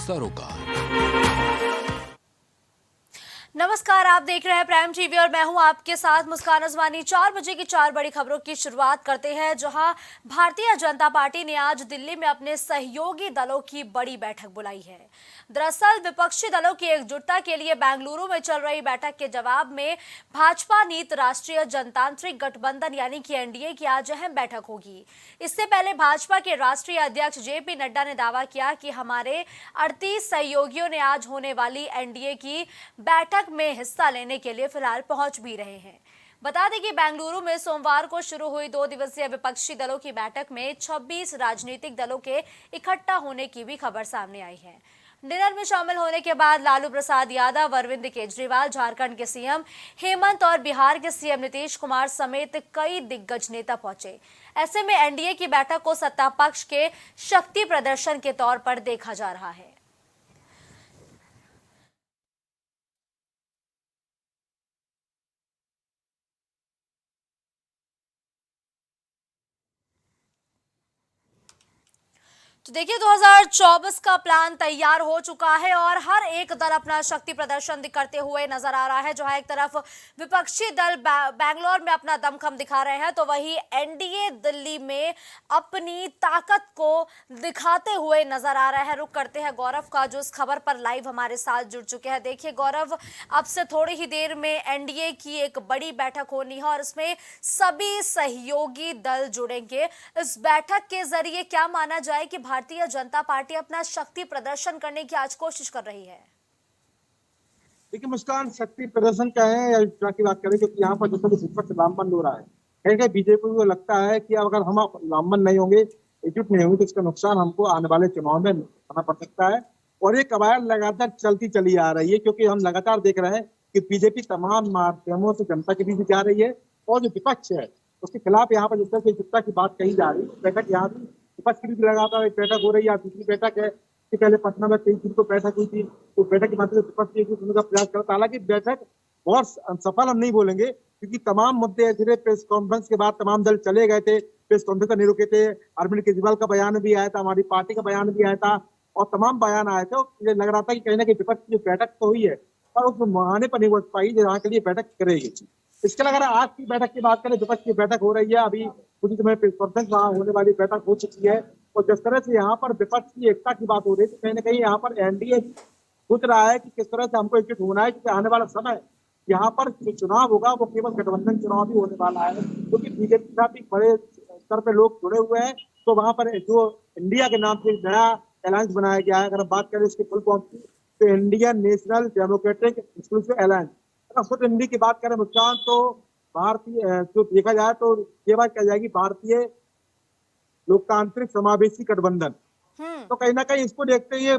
सरोकार। नमस्कार, आप देख रहे हैं प्राइम टीवी और मैं हूं आपके साथ मुस्कान अजवानी। 4 बजे की 4 बड़ी खबरों की शुरुआत करते हैं, जहां भारतीय जनता पार्टी ने आज दिल्ली में अपने सहयोगी दलों की बड़ी बैठक बुलाई है। दरअसल विपक्षी दलों की एकजुटता के लिए बेंगलुरु में चल रही बैठक के जवाब में भाजपा नीत राष्ट्रीय जनतांत्रिक गठबंधन यानी कि एनडीए की आज अहम बैठक होगी। इससे पहले भाजपा के राष्ट्रीय अध्यक्ष जेपी नड्डा ने दावा किया कि हमारे 38 सहयोगियों ने आज होने वाली एनडीए की बैठक में हिस्सा लेने के लिए फिलहाल पहुंच भी रहे हैं। बता दें कि बेंगलुरु में सोमवार को शुरू हुई 2 दिवसीय विपक्षी दलों की बैठक में 26 राजनीतिक दलों के इकट्ठा होने की भी खबर सामने आई है। डिनर में शामिल होने के बाद लालू प्रसाद यादव, अरविंद केजरीवाल, झारखंड के सीएम हेमंत और बिहार के सीएम नीतीश कुमार समेत कई दिग्गज नेता पहुंचे। ऐसे में एनडीए की बैठक को सत्ता पक्ष के शक्ति प्रदर्शन के तौर पर देखा जा रहा है। तो देखिए, 2024 का प्लान तैयार हो चुका है और हर एक दल अपना शक्ति प्रदर्शन करते हुए नजर आ रहा है। जहां एक तरफ विपक्षी दल बैंगलोर में अपना दमखम दिखा रहे हैं, तो वहीं एनडीए दिल्ली में अपनी ताकत को दिखाते हुए नजर आ रहा है। रुक करते हैं गौरव का, जो इस खबर पर लाइव हमारे साथ जुड़ चुके हैं। देखिए गौरव, अब से थोड़ी ही देर में एनडीए की एक बड़ी बैठक होनी है और इसमें सभी सहयोगी दल जुड़ेंगे। इस बैठक के जरिए क्या माना जाए कि भारतीय जनता पार्टी अपना शक्ति प्रदर्शन करने की आज कोशिश कर रही है? देखिए मुस्कान, शक्ति प्रदर्शन का है या युवा की बात करें, क्योंकि यहाँ पर जो विपक्ष लामबंद हो रहा है, कहीं कहीं बीजेपी को लगता है कि अगर हम लामबंद नहीं होंगे, एकजुट नहीं होंगे, तो इसका नुकसान हमको आने वाले चुनाव में उठाना पड़ सकता है। और ये कवायद लगातार चलती चली आ रही है, क्योंकि हम लगातार देख रहे हैं कि बीजेपी तमाम माध्यमों से जनता के बीच जा रही है और जो विपक्ष है उसके खिलाफ यहाँ पर जिस तरह से एकजुटता की बात कही जा रही है, बैठक यहाँ भी विपक्ष की भी लगातार एक बैठक हो रही है। दूसरी बैठक है कि पहले पटना में 23 जून को बैठक हुई थी, तो बैठक के माध्यम से विपक्ष एकजुट होने का प्रयास करता। हालांकि बैठक बहुत सफल हम नहीं बोलेंगे, क्योंकि तमाम मुद्दे ऐसे प्रेस कॉन्फ्रेंस के बाद तमाम दल चले गए थे, प्रेस कॉन्फ्रेंस नहीं रुके थे। अरविंद केजरीवाल का बयान भी आया था, हमारी पार्टी का बयान भी आया था और तमाम बयान आए थे। मुझे लग रहा था कि कहीं ना कहीं विपक्ष की बैठक तो हुई है पर उस मुहाने पर नहीं पहुंच पाई जहाँ के लिए बैठक करेगी। इसके अलावा आज की बैठक की बात करें, विपक्ष की बैठक हो रही है, अभी कुछ समय प्रेस कॉन्फ्रेंस वहां होने वाली बैठक हो चुकी है। और जिस तरह से यहाँ पर विपक्ष की एकता की बात हो रही है, कहीं ना कहीं यहाँ पर एनडीए सोच रहा है कि किस तरह से हमको एकजुट होना है, क्योंकि आने वाला समय यहाँ पर जो चुनाव होगा वो केवल गठबंधन चुनाव भी होने वाला है, क्योंकि बीजेपी के साथ भी बड़े स्तर पर लोग जुड़े हुए हैं। तो वहां पर जो इंडिया के नाम से नया अलायंस बनाया गया है, अगर हम बात करें इसकी फुल फॉर्म की, तो Indian national democratic exclusive alliance. अगर फुल हिंदी की बात करें मुस्कान, तो भारतीय जो देखा जाए तो ये बात कही जाएगी भारतीय लोकतांत्रिक समावेशी गठबंधन। तो कहीं ना कहीं इसको देखते हुए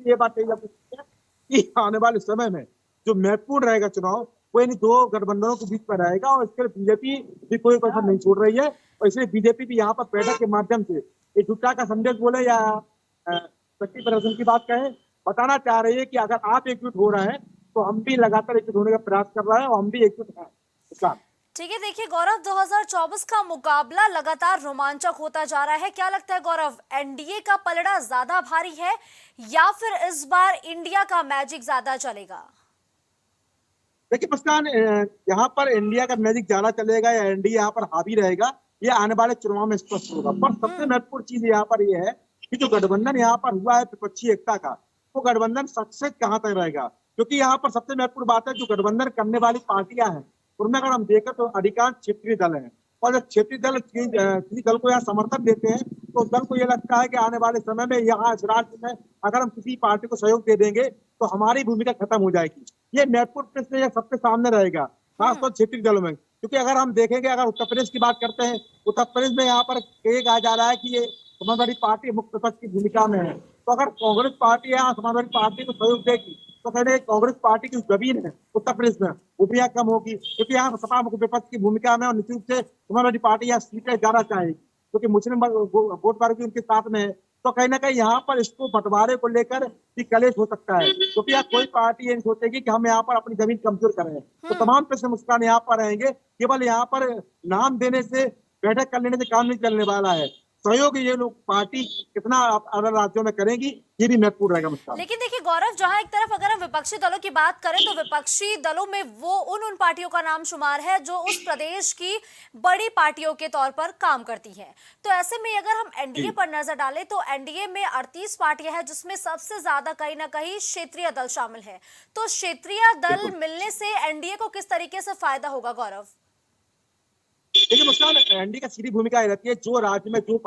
ये बात कही जा सकती है कि आने वाले समय में जो महत्वपूर्ण रहेगा चुनाव, वो इन दो गठबंधनों के बीच में रहेगा और इसके लिए बीजेपी भी कोई कसर नहीं छोड़ रही है। और इसलिए बीजेपी भी यहाँ पर बैठक के माध्यम से एकजुटता का संदेश बोले या शक्ति प्रदर्शन की बात कहें, बताना चाह रही है कि अगर आप एकजुट हो रहे हैं तो हम भी लगातार एकजुट होने का प्रयास कर रहे हैं और हम भी एकजुट हैं। ठीक है, देखिए गौरव, 2024 का मुकाबला लगातार रोमांचक होता जा रहा है। क्या लगता है गौरव, एनडीए का पलड़ा ज्यादा भारी है या फिर इस बार इंडिया का मैजिक ज्यादा चलेगा? देखिए मुस्कान, यहाँ पर इंडिया का मैजिक ज्यादा चलेगा या एनडीए यहाँ पर हावी रहेगा, ये आने वाले चुनाव में स्पष्ट होगा। पर सबसे महत्वपूर्ण चीज यहाँ पर यह है कि जो गठबंधन यहाँ पर हुआ है विपक्षी एकता का, वो गठबंधन सक्सेस कहाँ तक रहेगा। क्योंकि यहाँ पर सबसे महत्वपूर्ण बात है, जो गठबंधन करने वाली पार्टियां हैं उनमें अगर हम देखें तो अधिकांश क्षेत्रीय दल हैं, और जब क्षेत्रीय दल किसी दल को यहाँ समर्थन देते हैं तो उस दल को यह लगता है कि आने वाले समय में यहाँ इस राज्य में अगर हम किसी पार्टी को सहयोग दे देंगे तो हमारी भूमिका खत्म हो जाएगी। ये महत्वपूर्ण प्रश्न यह सबके सामने रहेगा, खासतौर क्षेत्रीय दलों में। क्योंकि अगर हम देखेंगे, अगर उत्तर प्रदेश की बात करते हैं, उत्तर प्रदेश में यहाँ पर ये कहा जा रहा है कि ये समाजवादी पार्टी मुख्य विपक्ष की भूमिका में है। तो अगर कांग्रेस पार्टी यहाँ समाजवादी पार्टी को सहयोग देगी तो कहते हैं कांग्रेस पार्टी की जमीन है उत्तर प्रदेश में वो भी यहाँ कम होगी, क्योंकि यहाँ सपा मुख्य विपक्ष की भूमिका में और निश्चित रूप से समाजवादी पार्टी यहाँ सीटें ज्यादा चाहेगी, क्योंकि मुस्लिम वोट वर्ग भी उनके साथ में है। तो कहीं ना कहीं यहाँ पर इसको बंटवारे को लेकर भी कलेश हो सकता है, क्योंकि यहाँ कोई पार्टी ये नहीं सोचेगी कि हम यहाँ पर अपनी जमीन कमजोर करें। तो तमाम प्रश्न मुस्कान यहाँ पर रहेंगे। केवल यहाँ पर नाम देने से, बैठक कर लेने से काम नहीं चलने वाला है। सहयोग ये लोग पार्टी कितना अलग राज्यों में करेगी, ये भी महत्वपूर्ण रहेगा मुस्कान। लेकिन देखिए गौरव, जहां एक तरफ अगर हम विपक्षी दलों की बात करें तो विपक्षी दलों में वो उन पार्टियों का नाम शुमार है जो उस प्रदेश की बड़ी पार्टियों के तौर पर काम करती हैं। तो ऐसे में अगर हम एनडीए जी पर नजर डालें तो एनडीए में 38 पार्टियां हैं, जिसमें सबसे ज्यादा कहीं ना कहीं क्षेत्रीय दल शामिल है। तो क्षेत्रीय दल बिल्कुल। मिलने से एनडीए को किस तरीके से फायदा होगा गौरव? देखिए मुस्कान, एनडी का सीधी भूमिका ये रहती है, जो राज्य में जो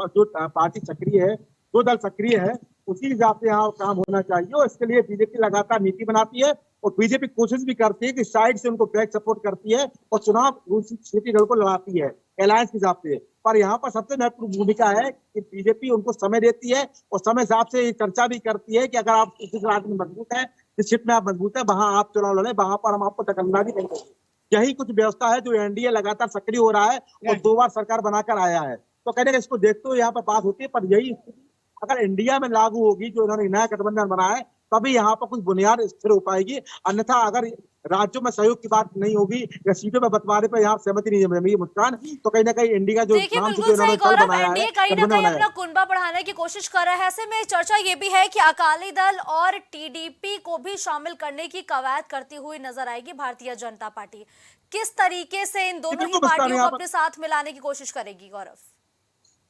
पार्टी सक्रिय है, जो दल सक्रिय है, उसी हिसाब से यहाँ काम होना चाहिए। और इसके लिए बीजेपी लगातार नीति बनाती है और बीजेपी कोशिश भी करती है कि साइड से उनको बैक सपोर्ट करती है और चुनाव उसी क्षेत्रीय दल को लड़ाती है अलायंस के हिसाब से। पर यहाँ पर सबसे महत्वपूर्ण भूमिका है कि बीजेपी उनको समय देती है और समय हिसाब से ये चर्चा भी करती है कि अगर आप जिस राज्य में मजबूत है, जिस क्षेत्र में आप मजबूत है, वहां आप चुनाव लड़े, वहां पर हम आपको दखलंदाजी नहीं करेंगे। यही कुछ व्यवस्था है जो एनडीए लगातार सक्रिय हो रहा है और 2 बार सरकार बनाकर आया है। तो कहने का इसको देखते हुए यहाँ पर बात होती है, पर यही स्थिति अगर इंडिया में लागू होगी, जो इन्होंने नया गठबंधन बनाया है, तभी यहाँ पर कुछ बुनियाद स्थिर हो पाएगी। अन्यथा अगर राज्यों में सहयोग की बात नहीं होगी या सीटों में बंटवारे पर यहाँ सहमति नहीं जमेगी मुस्कान, तो कहीं ना कहीं इंडिया जो देखिए नाम से बिल्कुल जो सही इन्होंने दल गौरव, बनाया है, एनडीए कहीं ना गठबंधन कहीं बनाया अपना है। कुनबा बढ़ाने की कोशिश कर रहा है। ऐसे में चर्चा ये भी है कि अकाली दल और टीडीपी को भी शामिल करने की कवायद करती हुई नजर आएगी भारतीय जनता पार्टी। किस तरीके से इन दोनों ही बिल्कुल मुस्कान, पार्टियों को यहाँ पर अपने साथ मिलाने की कोशिश करेगी गौरव?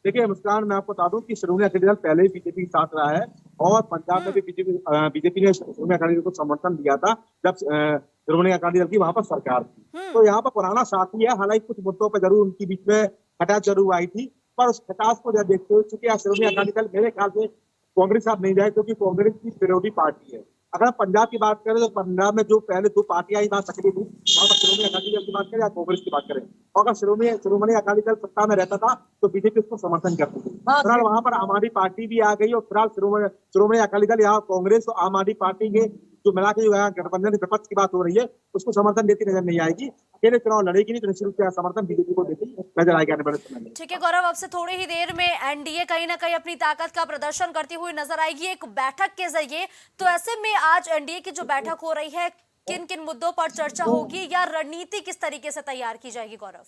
देखिए मुस्कान, मैं आपको बता दूं कि श्रोमणी अकाली दल पहले ही बीजेपी के साथ रहा है और पंजाब में भी बीजेपी ने श्रोमणी अकाली दल को समर्थन दिया था जब श्रोमणी अकाली दल की वहां पर सरकार थी। हम्म। तो यहाँ पर पुराना साथी है, हालांकि कुछ मुद्दों पर जरूर उनके बीच में खटास जरूर आई थी, पर उस खटास को जब देखते हुए, चूंकि श्रोमणी अकाली दल मेरे ख्याल से कांग्रेस साथ नहीं जाए, क्योंकि कांग्रेस की विरोधी पार्टी है। अगर हम पंजाब की बात करें तो पंजाब में जो पहले 2 पार्टियां वहां सक्रिय थी, वहां पर श्रोमणी अकाली दल की बात करें या कांग्रेस की बात करें, और अगर श्रोमणी अकाली दल सत्ता में रहता था तो बीजेपी उसको समर्थन करती थी। फिलहाल वहां पर आम आदमी पार्टी भी आ गई और फिलहाल श्रोमणी अकाली दल यहाँ कांग्रेस और आम आदमी पार्टी के जो मिला के जो यहाँ गठबंधन विपक्ष की बात हो रही है, उसको समर्थन देती नजर नहीं आएगी। अकेले चुनाव लड़ेगी नहीं तो निश्चित रूप से समर्थन बीजेपी को देती नजर आएगी आने वाले समय में। ठीक है गौरव, अब से थोड़ी ही देर में एनडीए कहीं ना कहीं अपनी ताकत का प्रदर्शन करती हुई नजर आएगी एक बैठक के जरिए। तो ऐसे में आज एनडीए की जो बैठक हो रही है, किन किन मुद्दों पर चर्चा होगी या रणनीति किस तरीके से तैयार की जाएगी गौरव?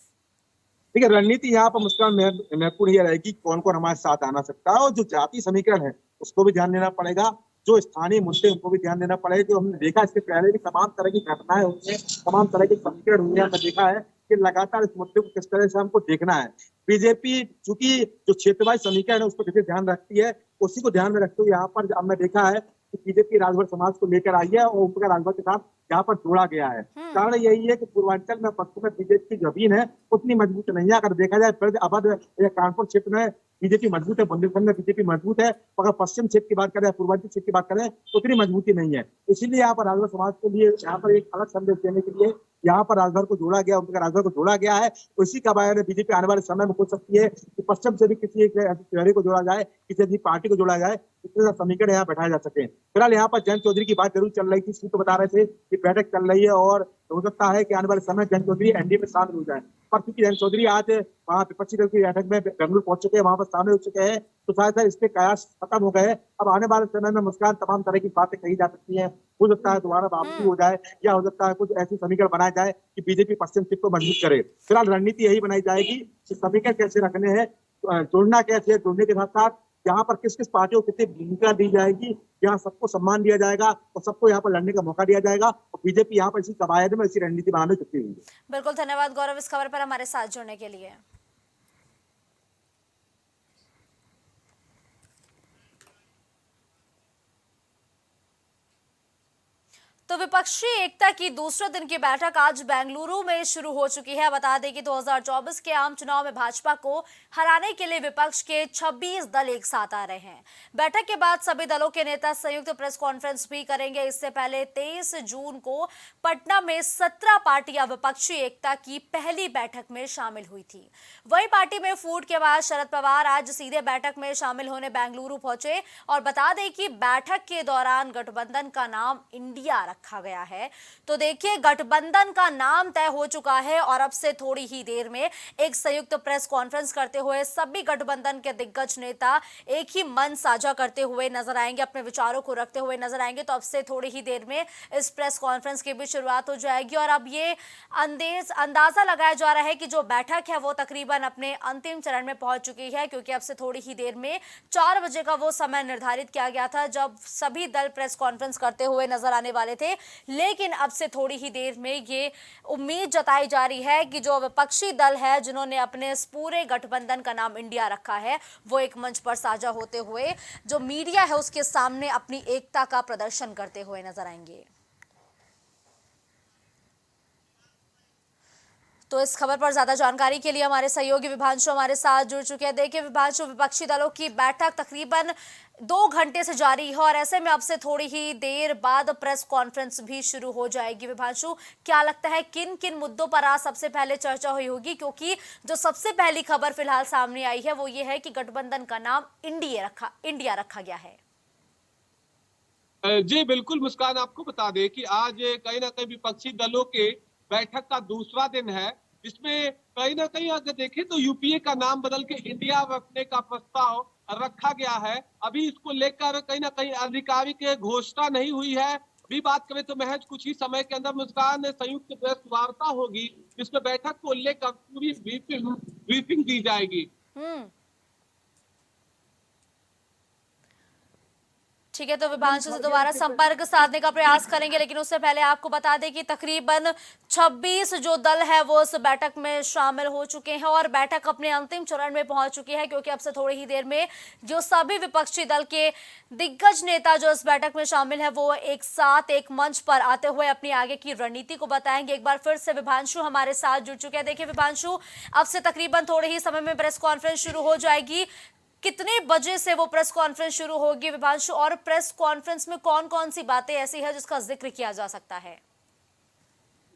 देखिए रणनीति यहाँ पर मुस्कान महत्वपूर्ण ये रहेगी कौन कौन हमारे साथ आना सकता है, और जो जाति समीकरण है उसको भी ध्यान देना पड़ेगा, जो स्थानीय मुद्दे उनको भी ध्यान देना पड़ेगा। जो हमने देखा इसके पहले भी तमाम तरह की घटनाएं हुई हैं, तमाम तरह के समीकरण हुए हैं, हमने देखा है कि लगातार इस मुद्दे को किस तरह से हमको देखना है। बीजेपी चूंकि जो क्षेत्रवाई समीकरण है उस पर किसी ध्यान रखती है, उसी को ध्यान में रखते हुए यहाँ पर हमने देखा है कि बीजेपी राजभर समाज को लेकर आई है और उनका राजभर के साथ यहाँ पर जोड़ा गया है। कारण यही है कि पूर्वांचल में पश्चिम में बीजेपी की जमीन है उतनी मजबूत नहीं है। अगर देखा जाए ब्रज अवध या कानपुर क्षेत्र में बीजेपी मजबूत है, बुंदेलखंड में बीजेपी मजबूत है, अगर पश्चिम क्षेत्र की बात करें, पूर्वांचल क्षेत्र की बात करें तो उतनी मजबूती नहीं है। इसीलिए यहाँ पर राजभर समाज के लिए यहाँ पर एक अलग संदेश देने के लिए यहाँ पर राजभर को जोड़ा गया, उनका राजभर को जोड़ा गया है। इसी का बारे में बीजेपी आने वाले समय में सोच सकती है कि पश्चिम से भी किसी एक चेहरे को जोड़ा जाए, किसी भी पार्टी को जोड़ा जाए, इतने समीकरण यहाँ बैठाए जा सके। फिलहाल यहाँ पर जयंत चौधरी की बात जरूर चल रही थी, तो बता रहे थे कि बैठक चल रही है और हो सकता है कि आने वाले समय जयंत चौधरी एनडीए में शामिल हो जाए। पर क्योंकि जयंत चौधरी आज वहाँ विपक्षी दल की बैठक में बेंगलुरु पहुंच चुके हैं, वहां पर शामिल हो चुके हैं, तो शायद इसके कयास खत्म हो गए। अब आने वाले समय में मुस्कान तमाम तरह की बातें कही जा सकती हैं, हो सकता है दोबारा वापसी हो जाए या हो सकता है कुछ ऐसी समीकरण बनाया जाए कि बीजेपी पश्चिम क्षेत्र को मजबूत करे। फिलहाल रणनीति यही बनाई जाएगी कि समीकरण कैसे रखने हैं, जोड़ना कैसे है, जोड़ने के साथ साथ यहाँ पर किस किस पार्टियों को कितनी भूमिका दी जाएगी, यहाँ सबको सम्मान दिया जाएगा और सबको यहाँ पर लड़ने का मौका दिया जाएगा। और बीजेपी यहाँ पर इसी कवायद में इसी रणनीति बनाने चुकी हुई है। बिल्कुल, धन्यवाद गौरव इस खबर पर हमारे साथ जुड़ने के लिए। तो विपक्षी एकता की दूसरे दिन की बैठक आज बेंगलुरु में शुरू हो चुकी है। बता दें कि 2024 के आम चुनाव में भाजपा को हराने के लिए विपक्ष के 26 दल एक साथ आ रहे हैं। बैठक के बाद सभी दलों के नेता संयुक्त प्रेस कॉन्फ्रेंस भी करेंगे। इससे पहले 23 जून को पटना में 17 पार्टियां विपक्षी एकता की पहली बैठक में शामिल हुई थी। वही पार्टी में फूट के बाद शरद पवार आज सीधे बैठक में शामिल होने बेंगलुरु पहुंचे और बता दें कि बैठक के दौरान गठबंधन का नाम इंडिया रखा रखा गया है। तो देखिए, गठबंधन का नाम तय हो चुका है और अब से थोड़ी ही देर में एक संयुक्त प्रेस कॉन्फ्रेंस करते हुए सभी गठबंधन के दिग्गज नेता एक ही मन साझा करते हुए नजर आएंगे, अपने विचारों को रखते हुए नजर आएंगे। तो अब से थोड़ी ही देर में इस प्रेस कॉन्फ्रेंस की भी शुरुआत हो जाएगी और अब ये अंदाजा लगाया जा रहा है कि जो बैठक है वो तकरीबन अपने अंतिम चरण में पहुंच चुकी है, क्योंकि अब से थोड़ी ही देर में 4 बजे का वो समय निर्धारित किया गया था जब सभी दल प्रेस कॉन्फ्रेंस करते हुए नजर आने वाले थे। लेकिन अब से थोड़ी ही देर में ये उम्मीद जताई जा रही है कि जो विपक्षी दल है जिन्होंने अपने इस पूरे गठबंधन का नाम इंडिया रखा है, वो एक मंच पर साझा होते हुए जो मीडिया है उसके सामने अपनी एकता का प्रदर्शन करते हुए नजर आएंगे। तो इस खबर पर ज्यादा जानकारी के लिए हमारे सहयोगी विभांशु हमारे साथ जुड़ चुके हैं। देखिए विभांशु, विपक्षी दलों की बैठक तकरीबन 2 घंटे से जारी है और ऐसे में अब से थोड़ी ही देर बाद प्रेस कॉन्फ्रेंस भी शुरू हो जाएगी। विभांशु, क्या लगता है किन किन मुद्दों पर आज सबसे पहले चर्चा हुई होगी, क्योंकि जो सबसे पहली खबर फिलहाल सामने आई है वो ये है कि गठबंधन का नाम इंडिया रखा गया है। जी बिल्कुल मुस्कान, आपको बता दें कि आज कहीं ना कहीं विपक्षी दलों के बैठक का दूसरा दिन है, जिसमें कहीं ना कहीं अगर देखें तो यूपीए का नाम बदल के इंडिया रखने का प्रस्ताव रखा गया है। अभी इसको लेकर कहीं ना कहीं आधिकारिक घोषणा नहीं हुई है। अभी बात करें तो महज कुछ ही समय के अंदर मुस्कान संयुक्त प्रेस वार्ता होगी, जिसमें बैठक को लेकर पूरी ब्रीफिंग दी जाएगी। ठीक है, तो विभांशु से दोबारा संपर्क साधने का प्रयास करेंगे, लेकिन उससे पहले आपको बता दें कि तकरीबन 26 जो दल है वो इस बैठक में शामिल हो चुके हैं और बैठक अपने अंतिम चरण में पहुंच चुकी है, क्योंकि अब से थोड़ी ही देर में जो सभी विपक्षी दल के दिग्गज नेता जो इस बैठक में शामिल है वो एक साथ एक मंच पर आते हुए अपनी आगे की रणनीति को बताएंगे। एक बार फिर से विभांशु हमारे साथ जुड़ चुके हैं। देखिए विभांशु, अब से तकरीबन थोड़े ही समय में प्रेस कॉन्फ्रेंस शुरू हो जाएगी। कितने बजे से वो प्रेस कॉन्फ्रेंस शुरू होगी विभांशु, और प्रेस कॉन्फ्रेंस में कौन कौन सी बातें ऐसी है जिसका जिक्र किया जा सकता है?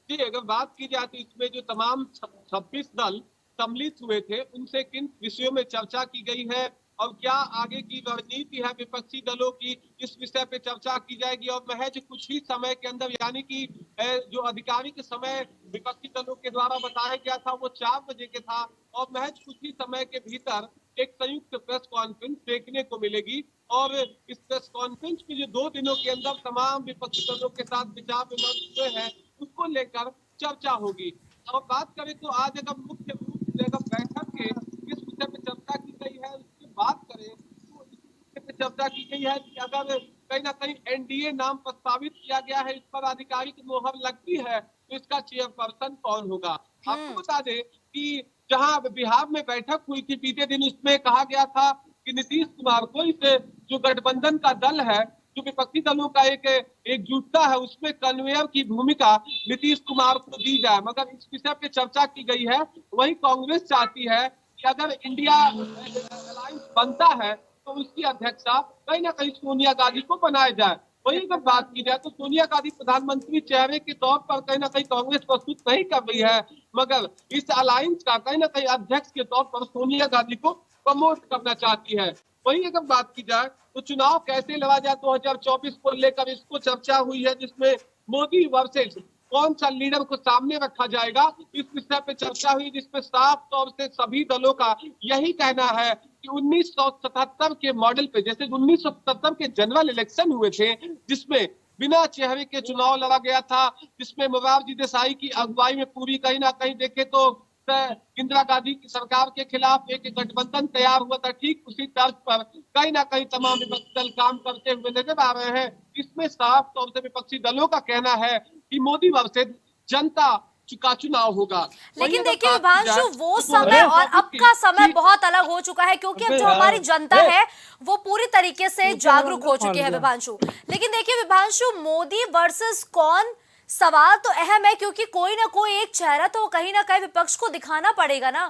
जी, अगर बात की जाए तो इसमें जो तमाम 26 दल सम्मिलित हुए थे उनसे किन विषयों में चर्चा की गई है और क्या आगे की रणनीति है विपक्षी दलों की, इस विषय पे चर्चा की जाएगी। और महज कुछ ही समय के अंदर, यानी कि जो आधिकारिक समय विपक्षी दलों के द्वारा बताया गया था वो 4 बजे के था, और महज कुछ ही समय के भीतर एक संयुक्त प्रेस कॉन्फ्रेंस देखने को मिलेगी। और इस प्रेस कॉन्फ्रेंस में जो 2 दिनों के अंदर तमाम विपक्षी दलों के साथ विचार विमर्श हुए हैं उसको लेकर चर्चा होगी। और बात करें तो आज अगर मुख्य रूप से अगर बैठक के किस विषय पे चर्चा की गई है उसकी बात करें तो इस विषय पे चर्चा की गई है कि अगर कहीं ना कहीं एनडीए नाम प्रस्तावित किया गया है, इस पर आधिकारिक मोहर लगती है तो इसका चेयरपर्सन कौन होगा। आपको बता दें कि जहां बिहार में बैठक हुई थी बीते दिन, उसमें कहा गया था कि नीतीश कुमार को इस जो गठबंधन का दल है, जो विपक्षी दलों का एक एकजुटता है, उसमें कन्वेयर की भूमिका नीतीश कुमार को दी जाए। मगर इस विषय पे चर्चा की गई है। वही कांग्रेस चाहती है कि अगर इंडिया अलायंस बनता है तो उसकी अध्यक्षता कहीं ना कहीं सोनिया गांधी को बनाया जाए। वही अगर बात की जाए तो सोनिया गांधी प्रधानमंत्री चेहरे के तौर पर कहीं ना कहीं कांग्रेस प्रस्तुत नहीं कर रही है, मगर इस अलायंस का कहीं ना कहीं अध्यक्ष के तौर पर सोनिया गांधी को प्रमोट करना चाहती है। वही अगर बात की जाए तो चुनाव कैसे लड़ा जाए 2024 को लेकर इसको चर्चा हुई है, जिसमें मोदी वर्सेस कौन सा लीडर को सामने रखा जाएगा, इस विषय पे चर्चा हुई, जिसमें साफ तौर से सभी दलों का यही कहना है कि 1977 के मॉडल पे, जैसे 1977 के जनरल इलेक्शन हुए थे जिसमें बिना चेहरे के चुनाव लड़ा गया था, जिसमें मोरारजी देसाई की अगुवाई में पूरी कहीं ना कहीं देखे तो इंदिरा गांधी की सरकार के खिलाफ एक गठबंधन तैयार हुआ था, ठीक उसी तर्ज पर कहीं ना कहीं तमाम विपक्षी दल काम करते हुए नजर आ रहे हैं। इसमें साफ तौर से विपक्षी दलों का कहना है कि मोदी वर्सेस जनता का चुनाव होगा। लेकिन देखिए विभांशु, वो समय और अब का समय बहुत अलग हो चुका है, क्योंकि अब जो हमारी जनता है वो पूरी तरीके से जागरूक हो चुकी है विभांशु। लेकिन देखिए विभांशु, मोदी वर्सेस कौन, सवाल तो अहम है, क्योंकि कोई ना कोई एक चेहरा तो कहीं ना कहीं विपक्ष को दिखाना पड़ेगा ना,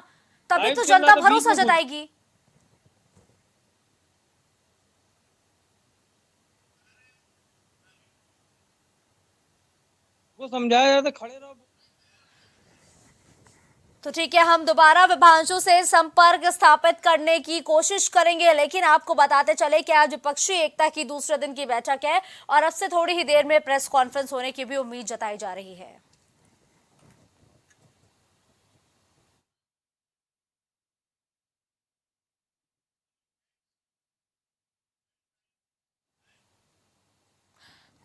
तभी तो जनता भरोसा जताएगी। वो समझाया जाए तो खड़े रहो। तो ठीक है, हम दोबारा विभांशु से संपर्क स्थापित करने की कोशिश करेंगे, लेकिन आपको बताते चले कि आज विपक्षी एकता की दूसरे दिन की बैठक है और अब से थोड़ी ही देर में प्रेस कॉन्फ्रेंस होने की भी उम्मीद जताई जा रही है।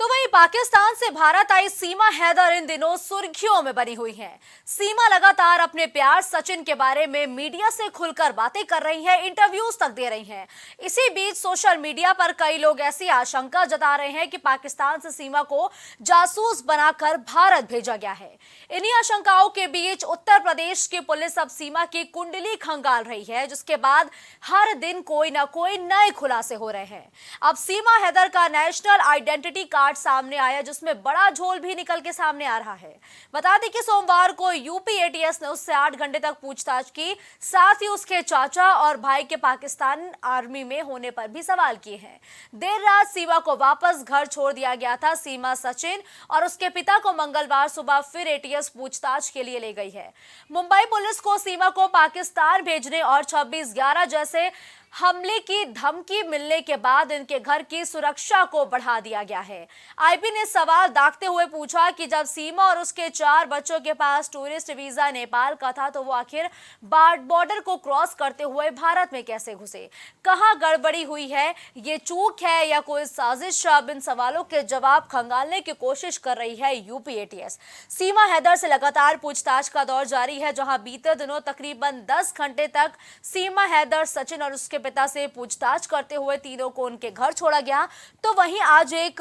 तो वहीं पाकिस्तान से भारत आई सीमा हैदर इन दिनों सुर्खियों में बनी हुई हैं। सीमा लगातार अपने प्यार सचिन के बारे में मीडिया से खुलकर बातें कर रही हैं, इंटरव्यूज तक दे रही हैं। इसी बीच सोशल मीडिया पर कई लोग ऐसी आशंका जता रहे हैं कि पाकिस्तान से सीमा को जासूस बनाकर भारत भेजा गया है। इन्हीं आशंकाओं के बीच उत्तर प्रदेश की पुलिस अब सीमा की कुंडली खंगाल रही है, जिसके बाद हर दिन कोई ना कोई नए खुलासे हो रहे हैं। अब सीमा हैदर का नेशनल आइडेंटिटी कार्ड सामने आया, जिसमें बड़ा झोल भी निकल के सामने आ रहा है। बता दें कि सोमवार को यूपी एटीएस ने उससे 8 घंटे तक पूछताछ की, साथ ही उसके चाचा और भाई के पाकिस्तान आर्मी में होने पर भी सवाल किए हैं। देर रात सीमा को वापस घर छोड़ दिया गया था। सीमा सचिन और उसके पिता को मंगलवार सुबह फिर एटीएस पूछताछ के लिए ले गई है। मुंबई पुलिस को सीमा को पाकिस्तान भेजने और 26/11 जैसे हमले की धमकी मिलने के बाद इनके घर की सुरक्षा को बढ़ा दिया गया है। आईबी ने सवाल दागते हुए पूछा कि जब सीमा और उसके 4 बच्चों के पास टूरिस्ट वीजा नेपाल का था, तो वो आखिर बॉर्डर को क्रॉस करते हुए भारत में कैसे घुसे? कहां गड़बड़ी हुई है? ये चूक है या कोई साजिश? अब इन सवालों के जवाब खंगालने की कोशिश कर रही है यूपी एटीएस। सीमा हैदर से लगातार पूछताछ का दौर जारी है, जहां बीते दिनों तकरीबन 10 घंटे तक सीमा हैदर, सचिन और उसके पिता से पूछताछ करते हुए तीनों को उनके घर छोड़ा गया। तो वहीं आज एक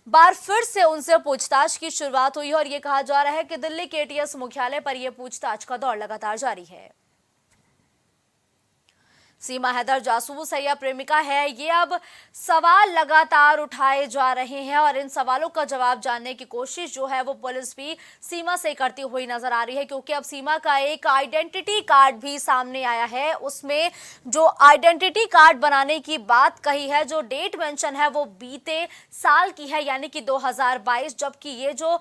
बार फिर से उनसे पूछताछ की शुरुआत हुई और ये कहा जा रहा है कि दिल्ली के एटीएस मुख्यालय पर यह पूछताछ का दौर लगातार जारी है। सीमा हैदर जासूस है या प्रेमिका है, ये अब सवाल लगातार उठाए जा रहे हैं और इन सवालों का जवाब जानने की कोशिश जो है वो पुलिस भी सीमा से करती हुई नजर आ रही है, क्योंकि अब सीमा का एक आइडेंटिटी कार्ड भी सामने आया है। उसमें जो आइडेंटिटी कार्ड बनाने की बात कही है, जो डेट मेंशन है वो बीते साल की है, यानी कि 2022, जबकि ये जो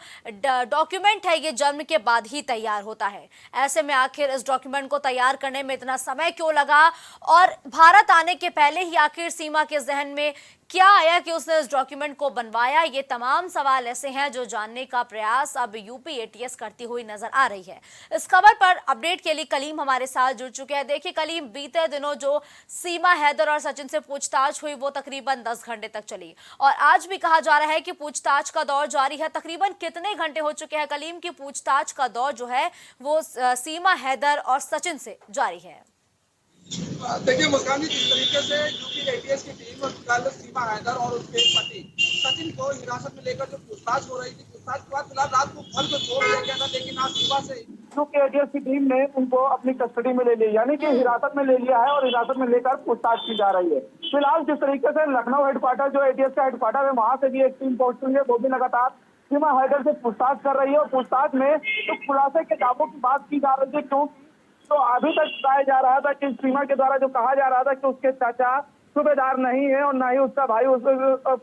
डॉक्यूमेंट है ये जन्म के बाद ही तैयार होता है। ऐसे में आखिर इस डॉक्यूमेंट को तैयार करने में इतना समय क्यों लगा और भारत आने के पहले ही आखिर सीमा के जहन में क्या आया कि उसने इस डॉक्यूमेंट को बनवाया? ये तमाम सवाल ऐसे हैं जो जानने का प्रयास अब यूपी एटीएस करती हुई नजर आ रही है। इस खबर पर अपडेट के लिए कलीम हमारे साथ जुड़ चुके हैं। देखिए कलीम, बीते दिनों जो सीमा हैदर और सचिन से पूछताछ हुई वो तकरीबन 10 घंटे तक चली और आज भी कहा जा रहा है कि पूछताछ का दौर जारी है। तकरीबन कितने घंटे हो चुके हैं कलीम की पूछताछ का दौर जो है वो सीमा हैदर और सचिन से जारी है? देखिए मुस्कान जी, जिस तरीके से यूपी एटीएस की टीम कल सीमा हैदर और उसके पति सचिन को हिरासत में लेकर जो पूछताछ हो रही थी, पूछताछ के बाद फिलहाल रात को घर को छोड़ दिया गया था, लेकिन आज सुबह से यूपी एटीएस की टीम ने उनको अपनी कस्टडी में ले लिया, यानी कि हिरासत में ले लिया है और हिरासत में लेकर पूछताछ की जा रही है। फिलहाल जिस तरीके से लखनऊ हेडक्वार्टर जो एटीएस का हेडक्वार्टर है वहां से भी एक टीम पहुंच रही है, वो भी लगातार सीमा हैदर से पूछताछ कर रही है और पूछताछ में तो खुलासे के दावों की बात की जा रही है, क्योंकि तो अभी तक बताया जा रहा था कि सीमा के द्वारा जो कहा जा रहा था कि उसके चाचा सूबेदार नहीं है और ना ही उसका भाई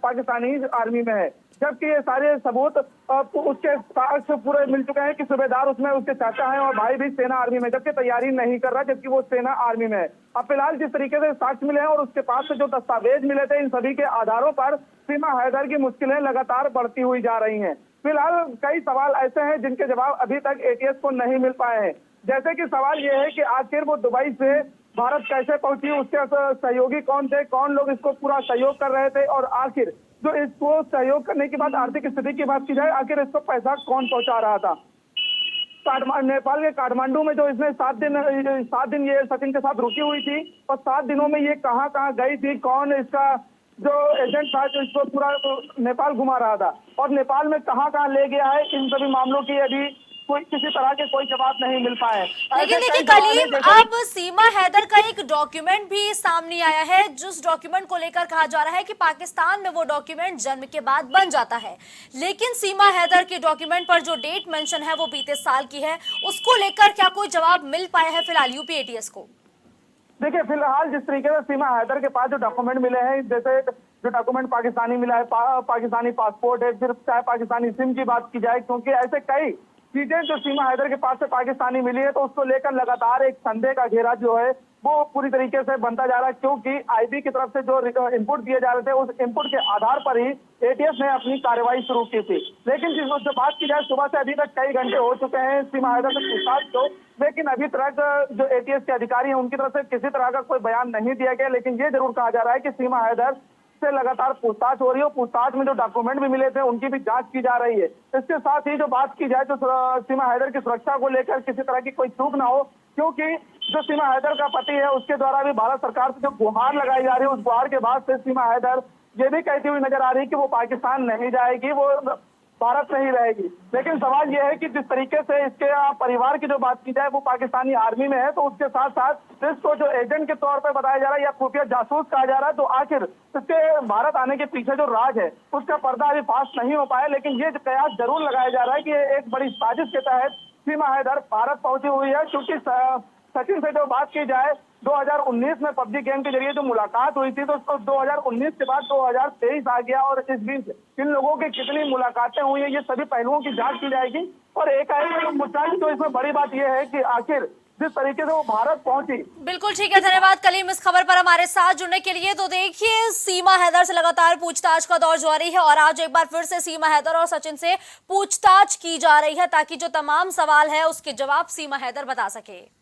पाकिस्तानी आर्मी में है, जबकि ये सारे सबूत उसके साक्ष्य पूरे मिल चुके हैं कि सूबेदार उसमें उसके चाचा हैं और भाई भी सेना आर्मी में, जबकि तैयारी नहीं कर रहा, जबकि वो सेना आर्मी में है। अब फिलहाल जिस तरीके से साक्ष्य मिले हैं और उसके पास से जो दस्तावेज मिले थे, इन सभी के आधारों पर सीमा हैदर की मुश्किलें लगातार बढ़ती हुई जा रही हैं। फिलहाल कई सवाल ऐसे हैं जिनके जवाब अभी तक एटीएस को नहीं मिल पाए हैं, जैसे कि सवाल यह है कि आखिर वो दुबई से भारत कैसे पहुंची, उसके सहयोगी कौन थे, कौन लोग इसको पूरा सहयोग कर रहे थे और आखिर जो इसको सहयोग करने के बाद आर्थिक स्थिति की बात की जाए, आखिर इसको पैसा कौन पहुंचा रहा था। नेपाल के काठमांडू में जो इसने 7 दिन ये सचिन के साथ रुकी हुई थी और 7 दिनों में ये कहाँ कहाँ गई थी, कौन इसका जो एजेंट था जो इसको पूरा नेपाल घुमा रहा था और नेपाल में कहाँ कहाँ ले गया है, इन सभी मामलों की अभी कोई किसी तरह के कोई जवाब नहीं मिल पाए। लेकिन देखिए कलीम, अब सीमा हैदर का एक डॉक्यूमेंट भी सामने आया है, जिस डॉक्यूमेंट को लेकर कहा जा रहा है कि पाकिस्तान में वो डॉक्यूमेंट जन्म के बाद बन जाता है, लेकिन सीमा हैदर के डॉक्यूमेंट पर जो डेट मेंशन है वो बीते साल की है। उसको लेकर क्या कोई जवाब मिल पाया है फिलहाल यूपी एटीएस को? देखिए फिलहाल जिस तरीके से सीमा हैदर के पास जो डॉक्यूमेंट मिले हैं, जैसे जो डॉक्यूमेंट पाकिस्तानी मिला है, पाकिस्तानी पासपोर्ट है, फिर चाहे पाकिस्तानी सिम की बात की जाए, क्योंकि ऐसे कई चीजें जो सीमा हैदर के पास से पाकिस्तानी मिली है, तो उसको लेकर लगातार एक संदेह का घेरा जो है वो पूरी तरीके से बनता जा रहा है, क्योंकि आईबी की तरफ से जो इनपुट दिए जा रहे थे, उस इनपुट के आधार पर ही एटीएस ने अपनी कार्रवाई शुरू की थी। लेकिन जो बात की जाए, सुबह से अभी तक कई घंटे हो चुके हैं सीमा हैदर से पूछताछ को, लेकिन अभी तक जो एटीएस के अधिकारी हैं उनकी तरफ से किसी तरह का कोई बयान नहीं दिया गया। लेकिन ये जरूर कहा जा रहा है कि सीमा हैदर से लगातार पूछताछ हो रही है। पूछताछ में जो डॉक्यूमेंट भी मिले थे उनकी भी जांच की जा रही है। इसके साथ ही जो बात की जाए तो सीमा हैदर की सुरक्षा को लेकर किसी तरह की कोई चूक ना हो, क्योंकि जो सीमा हैदर का पति है उसके द्वारा भी भारत सरकार से जो गुहार लगाई जा रही है, उस गुहार के बाद से सीमा हैदर ये भी कहती हुई नजर आ रही है कि वो पाकिस्तान नहीं जाएगी, वो भारत में ही रहेगी। लेकिन सवाल यह है कि जिस तरीके से इसके परिवार की जो बात की जाए वो पाकिस्तानी आर्मी में है, तो उसके साथ साथ इसको जो एजेंट के तौर पर बताया जा रहा है या खुफिया जासूस कहा जा रहा है, तो आखिर इसके भारत आने के पीछे जो राज है उसका पर्दा अभी फाश नहीं हो पाया। लेकिन ये कयास जरूर लगाया जा रहा है कि एक बड़ी साजिश के तहत सीमा हैदर भारत पहुंची हुई है, क्योंकि सचिन से जो बात की जाए 2019 में पबजी गेम के जरिए जो मुलाकात हुई थी, तो 2019 के बाद 2023 आ गया और इस बीच इन लोगों की कितनी मुलाकातें हुई है, ये सभी पहलुओं की जांच की जाएगी। और एक मुद्दा जो इसमें बड़ी बात यह है कि आखिर जिस तरीके से वो भारत पहुंची। बिल्कुल ठीक है, धन्यवाद कलीम इस खबर पर हमारे साथ जुड़ने के लिए। तो देखिए, सीमा हैदर से लगातार पूछताछ का दौर जारी है और आज एक बार फिर से सीमा हैदर और सचिन से पूछताछ की जा रही है, ताकि जो तमाम सवाल है उसके जवाब सीमा हैदर बता सके।